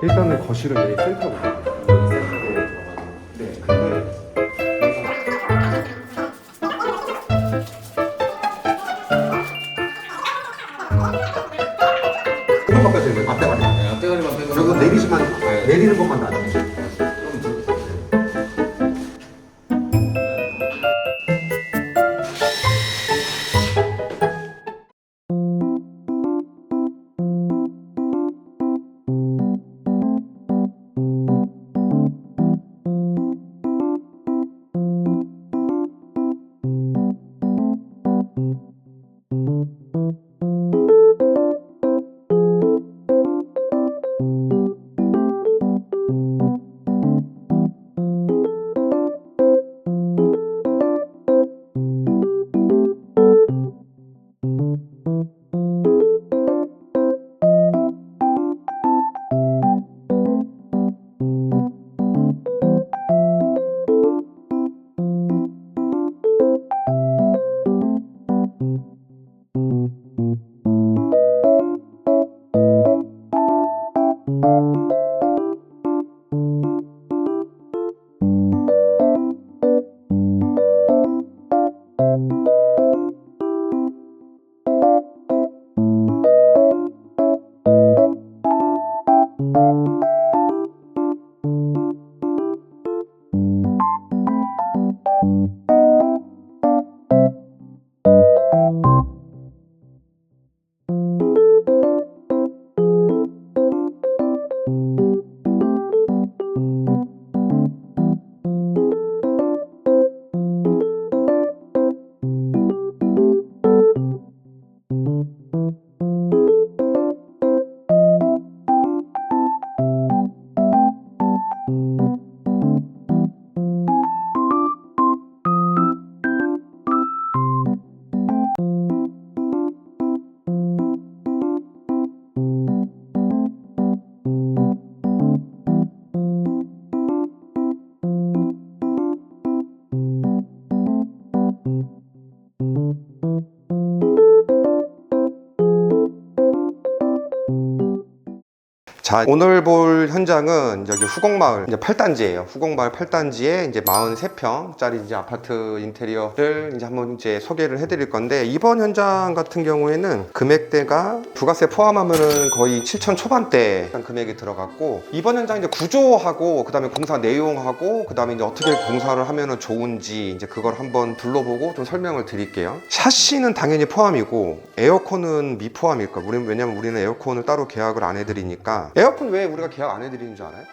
일단은 거실은 여기 센터거든요. 여기 센터로 들어가고. 네, 근데 조금밖에 되는 앞대가리. 네, 앞대가리만 빼고. 저거 내리시면 네. 내리는 것만 놔주세요. 자, 오늘 볼 현장은 여기 후곡마을 이제 8단지예요. 후곡마을 8단지에 이제 43평짜리 이제 아파트 인테리어를 이제 한번 이제 소개를 해드릴 건데, 이번 현장 같은 경우에는 금액대가 부가세 포함하면은 거의 7천 초반대 금액이 들어갔고, 이번 현장 이제 구조하고 그다음에 공사 내용하고 그다음에 이제 어떻게 공사를 하면은 좋은지 이제 그걸 한번 둘러보고 좀 설명을 드릴게요. 샤시는 당연히 포함이고 에어컨은 미포함일 거예요. 왜냐면 우리는 에어컨을 따로 계약을 안 해드리니까. 에어컨 왜 우리가 계약 안 해드리는 줄 알아요?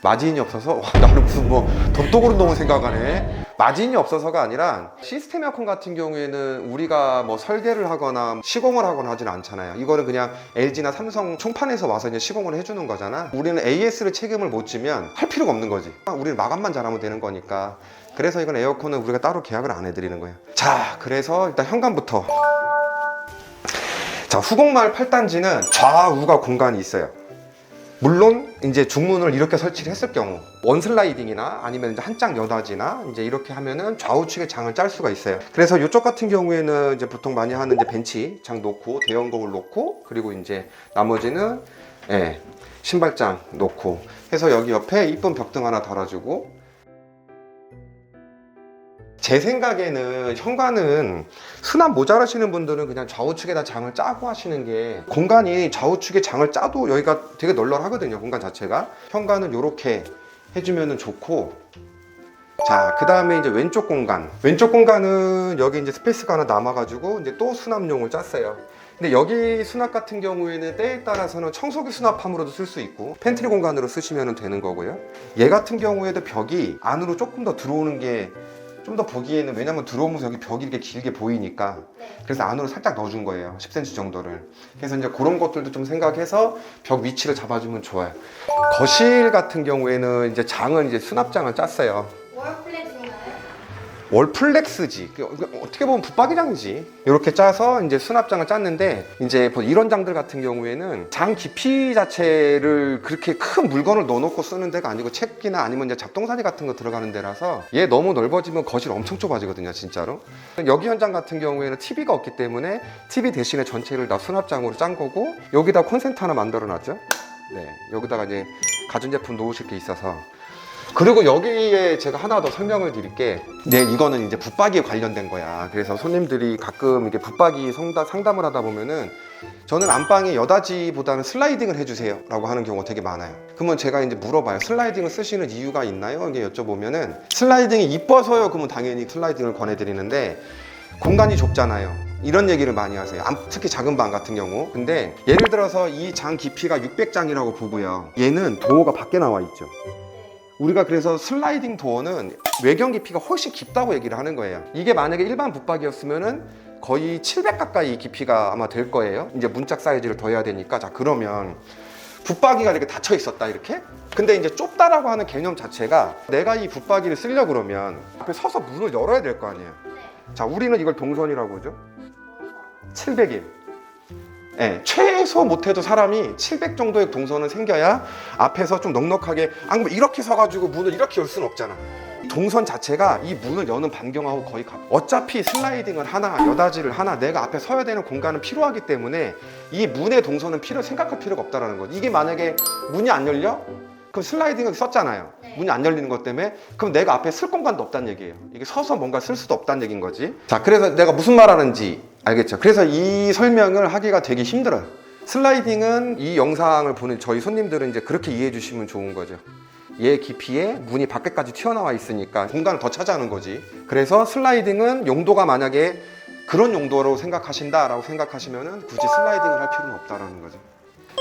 마진이 없어서? 와, 나는 무슨 뭐 돈독으로 너무 생각하네. 마진이 없어서가 아니라 시스템 에어컨 같은 경우에는 우리가 뭐 설계를 하거나 시공을 하거나 하진 않잖아요. 이거는 그냥 LG나 삼성 총판에서 와서 이제 시공을 해주는 거잖아. 우리는 AS를 책임을 못 지면 할 필요가 없는 거지. 우리는 마감만 잘하면 되는 거니까. 그래서 이건 에어컨은 우리가 따로 계약을 안 해드리는 거예요. 자, 그래서 일단 현관부터. 자, 후곡마을 8단지는 좌우가 공간이 있어요. 물론 이제 중문을 이렇게 설치를 했을 경우 원슬라이딩이나 아니면 이제 한짝 여닫이나 이제 이렇게 하면은 좌우측에 장을 짤 수가 있어요. 그래서 이쪽 같은 경우에는 이제 보통 많이 하는 이제 벤치 장 놓고 대형 거울 놓고, 그리고 이제 나머지는 신발장 놓고 해서 여기 옆에 이쁜 벽등 하나 달아주고, 제 생각에는 현관은 수납 모자라시는 분들은 그냥 좌우측에다 장을 짜고 하시는 게, 공간이 좌우측에 장을 짜도 여기가 되게 널널하거든요, 공간 자체가. 현관은 이렇게 해주면 좋고, 자, 그 다음에 이제 왼쪽 공간은 여기 이제 스페이스가 하나 남아가지고 이제 또 수납용을 짰어요. 근데 여기 수납 같은 경우에는 때에 따라서는 청소기 수납함으로도 쓸 수 있고 팬트리 공간으로 쓰시면 되는 거고요. 얘 같은 경우에도 벽이 안으로 조금 더 들어오는 게 좀 더 보기에는, 왜냐면 들어오면서 여기 벽이 이렇게 길게 보이니까, 그래서 안으로 살짝 넣어준 거예요. 10cm 정도를. 그래서 이제 그런 것들도 좀 생각해서 벽 위치를 잡아주면 좋아요. 거실 같은 경우에는 이제 장은 이제 수납장을 짰어요. 월 플랫인가요? 월플렉스지. 어떻게 보면 붙박이장이지. 이렇게 짜서 이제 수납장을 짰는데, 이제 이런 장들 같은 경우에는 장 깊이 자체를 그렇게 큰 물건을 넣어놓고 쓰는 데가 아니고 책이나 아니면 이제 잡동사니 같은 거 들어가는 데라서 얘 너무 넓어지면 거실 엄청 좁아지거든요, 진짜로. 여기 현장 같은 경우에는 TV가 없기 때문에 TV 대신에 전체를 다 수납장으로 짠 거고, 여기다 콘센트 하나 만들어 놨죠. 네, 여기다가 이제 가전제품 놓으실 게 있어서. 그리고 여기에 제가 하나 더 설명을 드릴게. 네, 이거는 이제 붙박이에 관련된 거야. 그래서 손님들이 가끔 이렇게 붙박이 상담을 하다 보면은 저는 안방에 여닫이보다는 슬라이딩을 해주세요 라고 하는 경우가 되게 많아요. 그러면 제가 이제 물어봐요. 슬라이딩을 쓰시는 이유가 있나요? 이게 여쭤보면은 슬라이딩이 이뻐서요. 그러면 당연히 슬라이딩을 권해드리는데, 공간이 좁잖아요. 이런 얘기를 많이 하세요. 특히 작은 방 같은 경우. 근데 예를 들어서 이 장 깊이가 600장이라고 보고요. 얘는 도어가 밖에 나와 있죠. 우리가 그래서 슬라이딩 도어는 외경 깊이가 훨씬 깊다고 얘기를 하는 거예요. 이게 만약에 일반 붙박이였으면은 거의 700 가까이 깊이가 아마 될 거예요. 이제 문짝 사이즈를 더해야 되니까. 자, 그러면 붙박이가 이렇게 닫혀 있었다, 이렇게. 근데 이제 좁다라고 하는 개념 자체가 내가 이 붙박이를 쓰려고 그러면 앞에 서서 문을 열어야 될 거 아니에요. 자, 우리는 이걸 동선이라고 하죠. 700일. 네, 최소 못해도 사람이 700 정도의 동선은 생겨야 앞에서 좀 넉넉하게, 안 그러면 이렇게 서가지고 문을 이렇게 열 수는 없잖아. 동선 자체가 이 문을 여는 반경하고 거의 어차피 슬라이딩을 하나 여닫이를 하나 내가 앞에 서야 되는 공간은 필요하기 때문에 이 문의 동선은 생각할 필요가 없다는 거지. 이게 만약에 문이 안 열려? 그럼 슬라이딩을 썼잖아요. 문이 안 열리는 것 때문에. 그럼 내가 앞에 쓸 공간도 없다는 얘기예요. 이게 서서 뭔가 쓸 수도 없다는 얘기인 거지. 자, 그래서 내가 무슨 말 하는지 알겠죠? 그래서 이 설명을 하기가 되게 힘들어요. 슬라이딩은 이 영상을 보는 저희 손님들은 이제 그렇게 이해해 주시면 좋은 거죠. 얘 깊이에 문이 밖에까지 튀어나와 있으니까 공간을 더 차지하는 거지. 그래서 슬라이딩은 용도가 만약에 그런 용도로 생각하신다라고 생각하시면은 굳이 슬라이딩을 할 필요는 없다라는 거죠.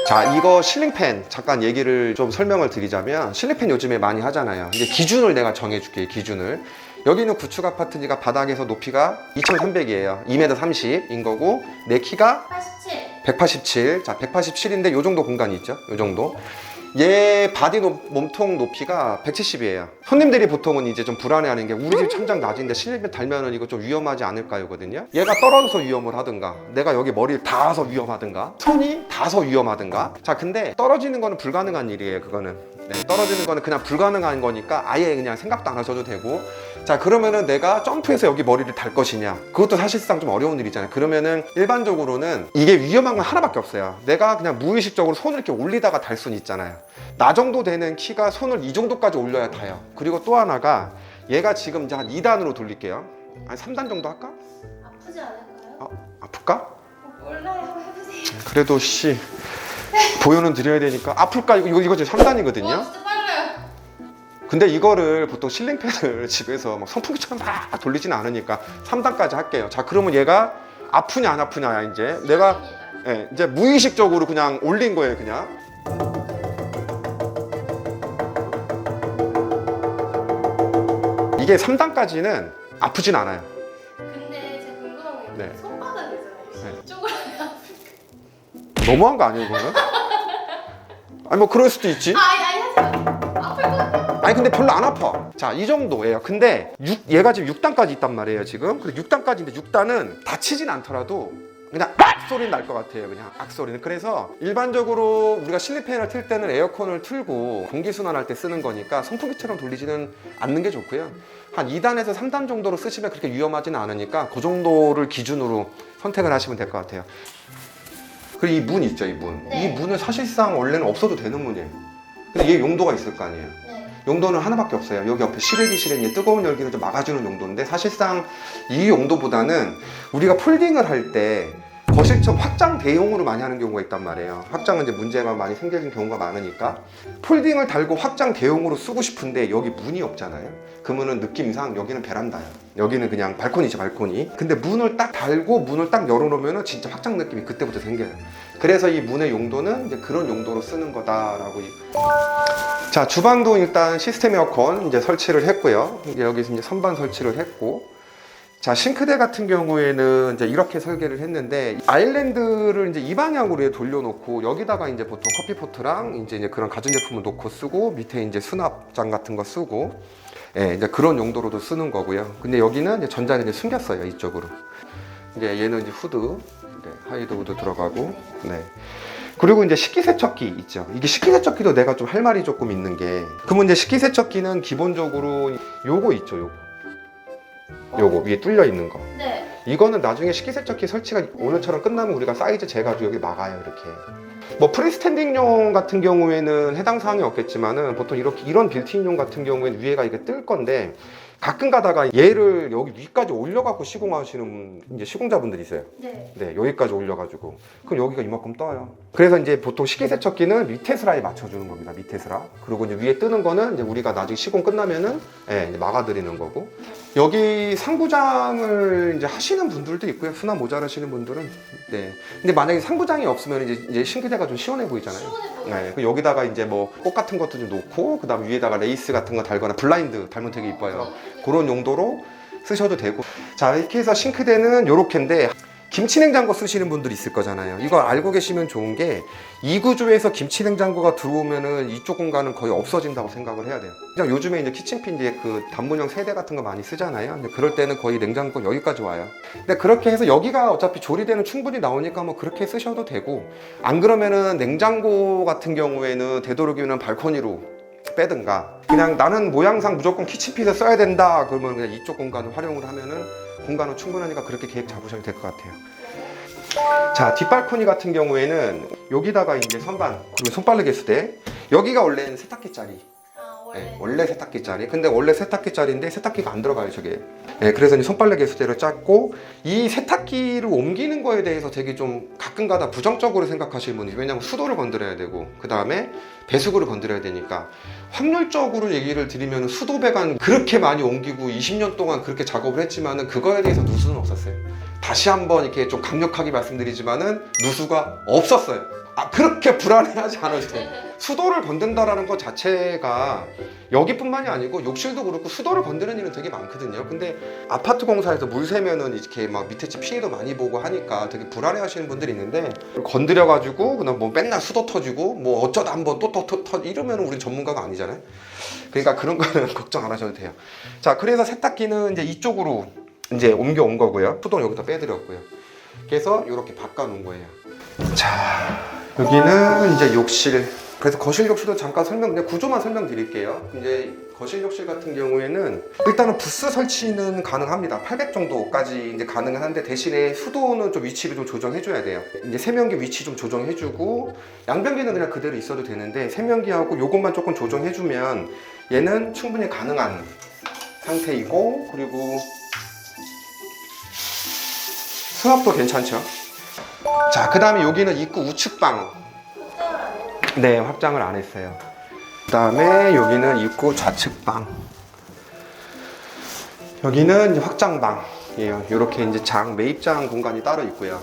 자, 이거 실링팬 잠깐 얘기를 좀 설명을 드리자면, 실링팬 요즘에 많이 하잖아요. 이제 기준을 내가 정해줄게요. 기준을. 여기는 구축 아파트니까 바닥에서 높이가 2300이에요 2m 30인 거고, 내 키가 187. 자, 187인데 요 정도 공간이 있죠. 요 정도. 얘 바디 몸통 높이가 170이에요 손님들이 보통은 이제 좀 불안해하는 게, 우리 집 천장 낮은데 실링팬 달면은 이거 좀 위험하지 않을까요?거든요. 얘가 떨어져서 위험을 하든가, 내가 여기 머리를 닿아서 위험하든가, 손이 닿아서 위험하든가. 자, 근데 떨어지는 거는 불가능한 일이에요. 그거는 떨어지는 거는 그냥 불가능한 거니까 아예 그냥 생각도 안 하셔도 되고. 자, 그러면은 내가 점프해서 여기 머리를 달 것이냐, 그것도 사실상 좀 어려운 일이잖아요. 그러면은 일반적으로는 이게 위험한 건 하나밖에 없어요. 내가 그냥 무의식적으로 손을 이렇게 올리다가 달 수는 있잖아요. 나 정도 되는 키가 손을 이 정도까지 올려야 닿아요. 그리고 또 하나가, 얘가 지금 이제 한 2단으로 돌릴게요. 한 3단 정도 할까? 아프지 않을까요? 아플까? 몰라요. 해보세요. 그래도 보여는 드려야 되니까. 아플까? 이거 지금 3단이거든요 와, 진짜 빨라요. 근데 이거를 보통 실링팬을 집에서 막 선풍기처럼 막 돌리지는 않으니까 3단까지 할게요. 자, 그러면 얘가 아프냐 안 아프냐, 이제 내가 이제 무의식적으로 그냥 올린 거예요. 그냥 이게 3단까지는 아프진 않아요. 근데 제가 궁금한 게, 손바닥이잖아요. 이쪽으로 하면 아플까? 너무한 거 아니에요, 이거는? 아니, 뭐 그럴 수도 있지. 아니 하지 마. 아플 것 같아요. 아니, 근데 별로 안 아파. 자, 이 정도예요. 근데 얘가 지금 6단까지 있단 말이에요, 지금. 근데 6단까지인데 6단은 다치진 않더라도 그냥 악 소리 날 것 같아요. 그냥 악 소리는. 그래서 일반적으로 우리가 실리팬을 틀 때는 에어컨을 틀고 공기순환할 때 쓰는 거니까 선풍기처럼 돌리지는 않는 게 좋고요. 한 2단에서 3단 정도로 쓰시면 그렇게 위험하지는 않으니까 그 정도를 기준으로 선택을 하시면 될 것 같아요. 그리고 이 문 있죠, 이 문. 네. 이 문은 사실상 원래는 없어도 되는 문이에요. 근데 얘 용도가 있을 거 아니에요. 네. 용도는 하나밖에 없어요. 여기 옆에 실외기 뜨거운 열기를 좀 막아주는 용도인데, 사실상 이 용도보다는 우리가 폴딩을 할 때 거실처럼 확장 대용으로 많이 하는 경우가 있단 말이에요. 확장은 이제 문제가 많이 생기는 경우가 많으니까 폴딩을 달고 확장 대용으로 쓰고 싶은데 여기 문이 없잖아요. 그러면은 느낌상 여기는 베란다예요. 여기는 그냥 발코니죠, 발코니. 근데 문을 딱 달고 문을 딱 열어놓으면은 진짜 확장 느낌이 그때부터 생겨요. 그래서 이 문의 용도는 이제 그런 용도로 쓰는 거다라고. 자, 주방도 일단 시스템 에어컨 이제 설치를 했고요. 여기서 이제 선반 설치를 했고, 자, 싱크대 같은 경우에는 이제 이렇게 설계를 했는데, 아일랜드를 이제 이 방향으로 돌려놓고 여기다가 이제 보통 커피포트랑 이제 그런 가전제품을 놓고 쓰고, 밑에 이제 수납장 같은 거 쓰고, 예, 이제 그런 용도로도 쓰는 거고요. 근데 여기는 이제 전자를 이제 숨겼어요, 이쪽으로. 이제 얘는 이제 후드, 네, 하이드 후드 들어가고, 네. 그리고 이제 식기세척기 있죠. 이게 식기세척기도 내가 좀 할 말이 조금 있는 게, 그러면 이제 식기세척기는 기본적으로 요거 있죠, 요거 위에 뚫려 있는 거. 네. 이거는 나중에 식기세척기 설치가 오늘처럼 끝나면 우리가 사이즈 재가지고 여기 막아요, 이렇게. 뭐 프리스탠딩용 같은 경우에는 해당 사항이 없겠지만은 보통 이렇게 이런 빌트인용 같은 경우에는 위에가 이게 뜰 건데, 가끔 가다가 얘를 여기 위까지 올려갖고 시공하시는 이제 시공자분들이 있어요. 네. 네, 여기까지 올려가지고. 그럼 여기가 이만큼 떠요. 그래서 이제 보통 식기세척기는 밑에 슬라에 맞춰주는 겁니다. 밑에 슬라. 그리고 이제 위에 뜨는 거는 이제 우리가 나중에 시공 끝나면은 예, 이제 막아드리는 거고. 여기 상부장을 이제 하시는 분들도 있고요. 수납 모자라시는 분들은. 네. 근데 만약에 상부장이 없으면 이제 싱크대가 좀 시원해 보이잖아요. 시원해 보여요. 네. 그 여기다가 이제 뭐 꽃 같은 것도 좀 놓고, 그 다음 위에다가 레이스 같은 거 달거나 블라인드 달면 되게 이뻐요. 그런 용도로 쓰셔도 되고. 자, 이렇게 해서 싱크대는 요렇게인데, 김치냉장고 쓰시는 분들 있을 거잖아요. 이거 알고 계시면 좋은 게, 이 구조에서 김치냉장고가 들어오면은 이쪽 공간은 거의 없어진다고 생각을 해야 돼요. 그냥 요즘에 이제 키친핀 이제 그 단문형 세대 같은 거 많이 쓰잖아요. 근데 그럴 때는 거의 냉장고 여기까지 와요. 근데 그렇게 해서 여기가 어차피 조리대는 충분히 나오니까 뭐 그렇게 쓰셔도 되고, 안 그러면은 냉장고 같은 경우에는 되도록이면 발코니로 빼든가, 그냥 나는 모양상 무조건 키친핏을 써야 된다 그러면 그냥 이쪽 공간을 활용을 하면은 공간은 충분하니까 그렇게 계획 잡으셔도 될 것 같아요. 자, 뒷발코니 같은 경우에는 여기다가 이제 선반 그리고 손빨래 개수대, 여기가 원래는 세탁기 자리. 아, 원래. 네, 원래 세탁기 자리. 근데 원래 세탁기 자리인데 세탁기가 안 들어가요, 저게. 네, 그래서 이제 손빨래 개수대를 짰고, 이 세탁기를 옮기는 거에 대해서 되게 좀 가끔가다 부정적으로 생각하시는 분이, 왜냐면 수도를 건드려야 되고, 그 다음에 배수구를 건드려야 되니까. 확률적으로 얘기를 드리면 수도 배관 그렇게 많이 옮기고 20년 동안 그렇게 작업을 했지만은 그거에 대해서 누수는 없었어요. 다시 한번 이렇게 좀 강력하게 말씀드리지만은 누수가 없었어요. 아, 그렇게 불안해하지 않아도 돼요. 수도를 건든다라는 것 자체가 여기뿐만이 아니고 욕실도 그렇고 수도를 건드는 일은 되게 많거든요. 근데 아파트 공사에서 물 새면은 이렇게 막 밑에 집 피해도 많이 보고 하니까 되게 불안해 하시는 분들이 있는데, 건드려가지고 그냥 뭐 맨날 수도 터지고 뭐 어쩌다 한번 또 터져 이러면은 우리 전문가가 아니잖아요. 그러니까 그런 거는 걱정 안 하셔도 돼요. 자, 그래서 세탁기는 이제 이쪽으로 이제 옮겨온 거고요. 수도는 여기다 빼드렸고요. 그래서 이렇게 바꿔놓은 거예요. 자, 여기는 이제 욕실. 그래서 거실 욕실도 잠깐 그냥 구조만 설명드릴게요. 이제 거실 욕실 같은 경우에는 일단은 부스 설치는 가능합니다. 800 정도까지 이제 가능은 한데, 대신에 수도는 좀 위치를 좀 조정해줘야 돼요. 이제 세면기 위치 좀 조정해주고, 양변기는 그냥 그대로 있어도 되는데, 세면기하고 요것만 조금 조정해주면 얘는 충분히 가능한 상태이고, 그리고 수납도 괜찮죠. 자, 그 다음에 여기는 입구 우측방. 네, 확장을 안 했어요. 그 다음에 여기는 입구 좌측방. 여기는 이제 확장방이에요. 이렇게 이제 매입장 공간이 따로 있고요.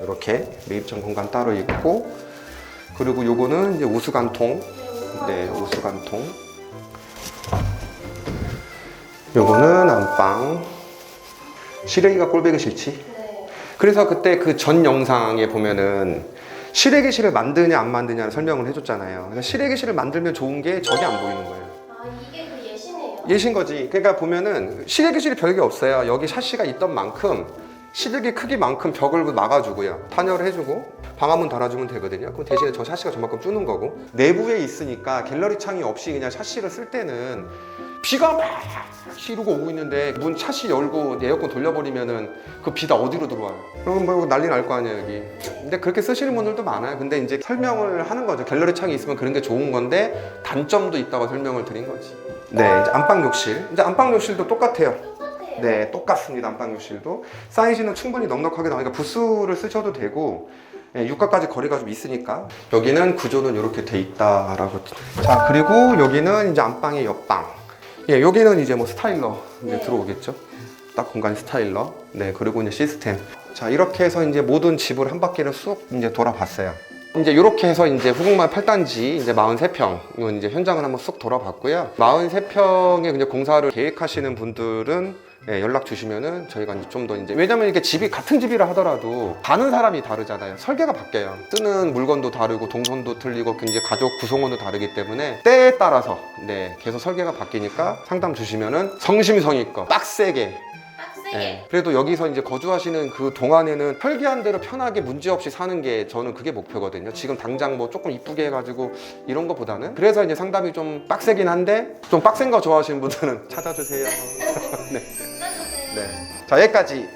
이렇게 매입장 공간 따로 있고, 그리고 요거는 이제 우수관통. 네, 우수관통. 요거는 안방. 실외기가 꼴배기 싫지? 네. 그래서 그때 그 전 영상에 보면은 실외기실을 만드냐 안 만드냐를 설명을 해줬잖아요. 그래서 실외기실을 만들면 좋은 게 저게 안 보이는 거예요. 아, 이게 그 예시네요. 예신 거지. 그러니까 보면은 실외기실이 별게 없어요. 여기 샤시가 있던 만큼 실외기 크기만큼 벽을 막아주고요. 단열을 해주고 방화문 달아주면 되거든요. 그럼 대신에 저 샤시가 저만큼 주는 거고, 내부에 있으니까 갤러리 창이 없이 그냥 샤시를 쓸 때는 비가 막 시르고 오고 있는데 문 샤시 열고 에어컨 돌려버리면은 그 비 다 어디로 들어와요? 그럼 뭐 난리 날 거 아니에요, 여기. 근데 그렇게 쓰시는 분들도 많아요. 근데 이제 설명을 하는 거죠. 갤러리 창이 있으면 그런 게 좋은 건데 단점도 있다고 설명을 드린 거지. 네, 이제 안방 욕실. 이제 안방 욕실도 똑같아요. 똑같아요. 네, 똑같습니다. 안방 욕실도 사이즈는 충분히 넉넉하게 나오니까 부스를 쓰셔도 되고, 예, 육각까지 거리가 좀 있으니까. 여기는 구조는 이렇게 돼 있다라고. 자, 그리고 여기는 이제 안방의 옆방. 예, 여기는 이제 뭐 스타일러 이제 네. 들어오겠죠. 딱 공간 스타일러. 네, 그리고 이제 시스템. 자, 이렇게 해서 이제 모든 집을 한 바퀴를 쑥 이제 돌아봤어요. 이제 이렇게 해서 이제 후곡마을 8단지 이제 43평 이제 현장을 한번 쑥 돌아봤고요. 43평의 이제 공사를 계획하시는 분들은 연락 주시면은 저희가 이제 좀 더 이제, 왜냐면 이게 집이 같은 집이라 하더라도 가는 사람이 다르잖아요. 설계가 바뀌어요. 쓰는 물건도 다르고 동선도 틀리고 굉장히 가족 구성원도 다르기 때문에 때에 따라서 계속 설계가 바뀌니까 상담 주시면은 성심성의껏 빡세게. 빡세게. 그래도 여기서 이제 거주하시는 그 동안에는 설계한 대로 편하게 문제 없이 사는 게 저는 그게 목표거든요. 지금 당장 뭐 조금 이쁘게 해가지고 이런 거보다는. 그래서 이제 상담이 좀 빡세긴 한데 좀 빡센 거 좋아하시는 분들은 찾아주세요. 네. 써주세요. 네. 자, 여기까지